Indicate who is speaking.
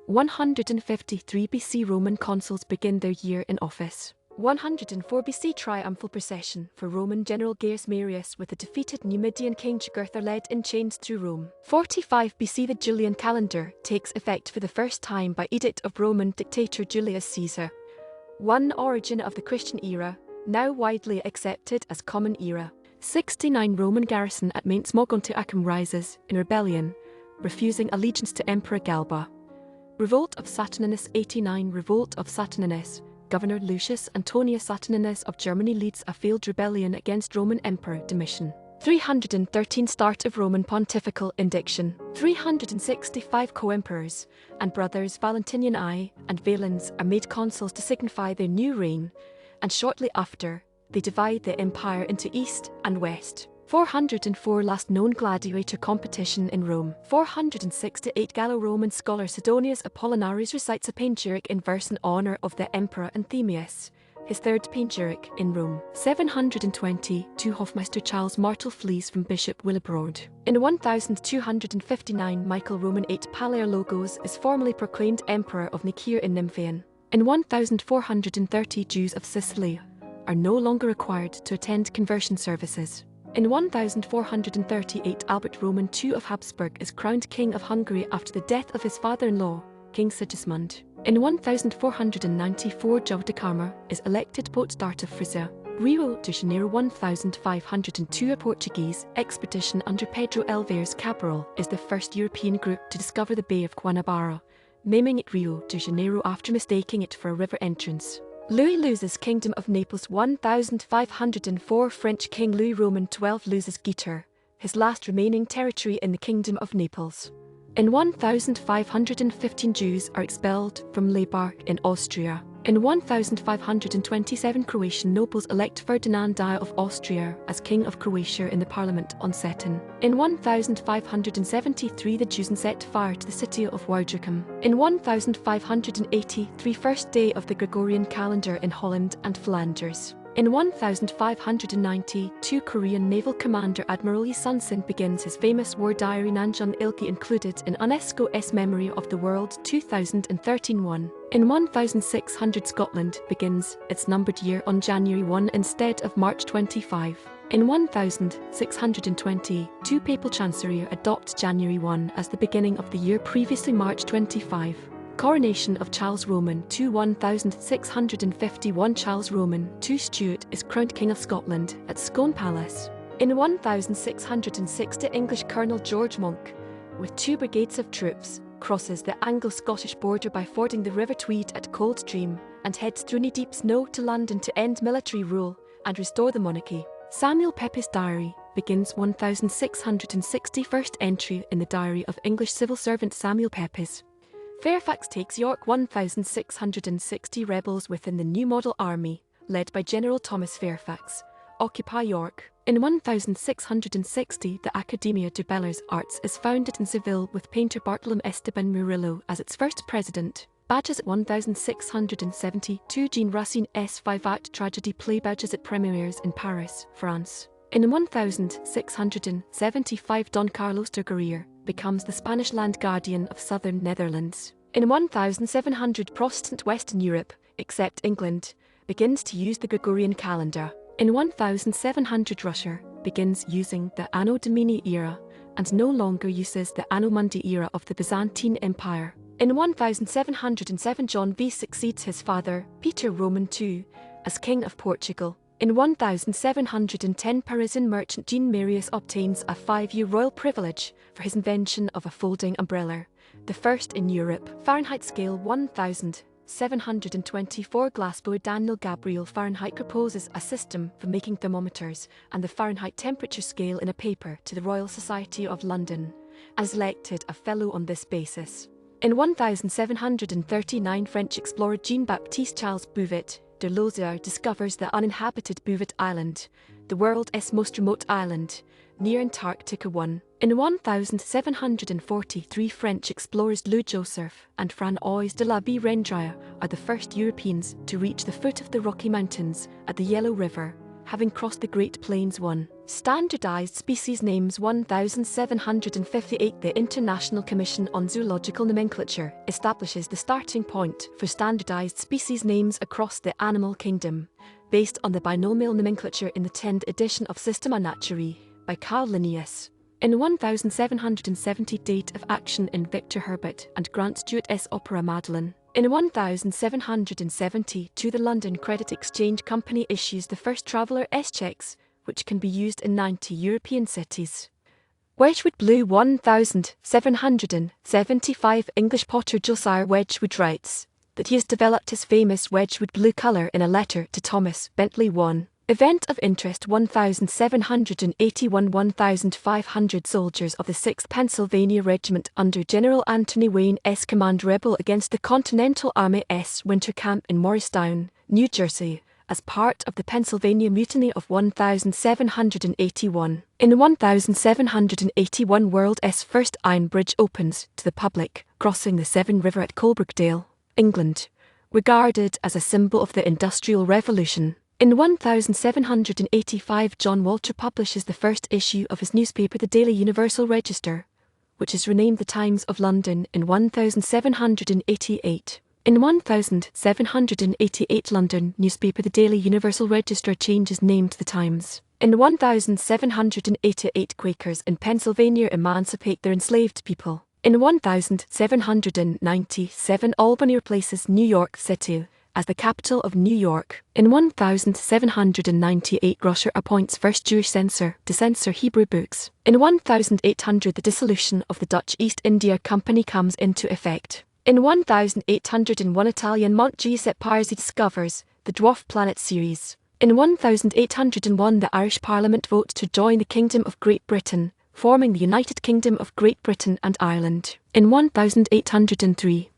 Speaker 1: 153 BC Roman consuls begin their year in office. 104 BC triumphal procession for Roman general Gaius Marius with the defeated Numidian king Jugurtha led in chains through Rome. 45 BC the Julian calendar takes effect for the first time by edict of Roman dictator Julius Caesar. One origin of the Christian era, now widely accepted as Common Era. 69 Roman garrison at Mainz Mogontiacum rises in rebellion, refusing allegiance to Emperor Galba. Revolt of Saturninus. 89 Revolt of Saturninus. Governor Lucius Antonius Saturninus of Germany leads a failed rebellion against Roman Emperor Domitian. 313 Start of Roman pontifical indiction. 365 co-emperors and brothers Valentinian I and Valens are made consuls to signify their new reign, and shortly after, they divide the empire into east and west. 404 Last known gladiator competition in Rome. 468 Gallo-Roman scholar Sidonius Apollinaris recites a panegyric in verse in honor of the emperor Anthemius, his third panegyric in Rome. 722 Hofmeister Charles Martel flees from Bishop Willibrord. In 1259 Michael Roman VIII Palaiologos is formally proclaimed emperor of Nicaea in Nymphaeon. In 1430 Jews of Sicily are no longer required to attend conversion services. In 1438 Albert Roman II of Habsburg is crowned King of Hungary after the death of his father-in-law, King Sigismund. In 1494 João de Carmo is elected Potestado of Frisia. Rio de Janeiro. 1502 A Portuguese expedition under Pedro Álvares Cabral is the first European group to discover the Bay of Guanabara, naming it Rio de Janeiro after mistaking it for a river entrance. Louis loses Kingdom of Naples. 1504 French King Louis Roman XII loses Guiter, his last remaining territory in the Kingdom of Naples. In 1515 Jews are expelled from Lebar in Austria. In 1527 Croatian nobles elect Ferdinand I of Austria as King of Croatia in the Parliament on Cetin. In 1573 the Jews set fire to the city of Woudrichem. In 1583 first day of the Gregorian calendar in Holland and Flanders. In 1592 Korean naval commander Admiral Lee Sun-sin begins his famous war diary Nanjun Ilki included in UNESCO's Memory of the World 2013-1. In 1600 Scotland begins its numbered year on January 1 instead of March 25. In 1620, Papal Chancery adopts January 1 as the beginning of the year, previously March 25. Coronation of Charles Roman II. 1651 Charles Roman II Stuart is crowned King of Scotland at Scone Palace. In 1660 English Colonel George Monk, with 2 brigades of troops, crosses the Anglo-Scottish border by fording the River Tweed at Coldstream and heads through knee-deep snow to London to end military rule and restore the monarchy. Samuel Pepys Diary begins. 1660 first entry in the diary of English civil servant Samuel Pepys. Fairfax takes York. 1660 rebels within the New Model Army, led by General Thomas Fairfax, occupy York. In 1660 the Academia de Bellas Arts is founded in Seville with painter Bartolome Esteban Murillo as its first president. Bajazet. 1672 Jean Racine's 5-act tragedy play Bajazet premieres in Paris, France. In 1675 Don Carlos de Gourrier becomes the Spanish land guardian of southern Netherlands. In 1700 Protestant Western Europe, except England, begins to use the Gregorian calendar. In 1700 Russia begins using the Anno Domini era and no longer uses the Anno Mundi era of the Byzantine Empire. In 1707 John V succeeds his father, Peter Roman II, as King of Portugal. In 1710 Parisian merchant Jean Marius obtains a 5-year royal privilege for his invention of a folding umbrella, the first in Europe. Fahrenheit scale. 1724 Glassblower Daniel Gabriel Fahrenheit proposes a system for making thermometers and the Fahrenheit temperature scale in a paper to the Royal Society of London, as elected a fellow on this basis. In 1739 French explorer Jean-Baptiste Charles Bouvet de Lozère discovers the uninhabited Bouvet Island, the world's most remote island, near Antarctica 1. In 1743 French explorers Louis Joseph and François de la Vérendrye are the first Europeans to reach the foot of the Rocky Mountains at the Yellow River, having crossed the Great Plains 1. Standardized Species Names 1758. The International Commission on Zoological Nomenclature establishes the starting point for standardized species names across the animal kingdom, based on the binomial nomenclature in the 10th edition of Systema Naturae by Carl Linnaeus. In 1770, date of action in Victor Herbert and Grant Stewart S. Opera Madeline. In 1772, the London Credit Exchange Company issues the first traveller S-checks, which can be used in 90 European cities. Wedgwood Blue 1775. English potter Josiah Wedgwood writes that he has developed his famous Wedgwood blue colour in a letter to Thomas Bentley. 1. Event of interest 1781. 1,500 soldiers of the 6th Pennsylvania Regiment under General Anthony Wayne S. command rebel against the Continental Army S. winter camp in Morristown, New Jersey, as part of the Pennsylvania Mutiny of 1781. In 1781, World's first iron bridge opens to the public, crossing the Severn River at Coalbrookdale, England, regarded as a symbol of the Industrial Revolution. In 1785, John Walter publishes the first issue of his newspaper, the Daily Universal Register, which is renamed the Times of London in 1788. In 1788, London newspaper the Daily Universal Register changes name to the Times. In 1788, Quakers in Pennsylvania emancipate their enslaved people. In 1797, Albany replaces New York City as the capital of New York. In 1798, Groscher appoints first Jewish censor to censor Hebrew books. In 1800, the dissolution of the Dutch East India Company comes into effect. In 1801, Italian Monte Giuseppe Parisi discovers the dwarf planet Ceres. In 1801, the Irish Parliament votes to join the Kingdom of Great Britain, forming the United Kingdom of Great Britain and Ireland. In 1803,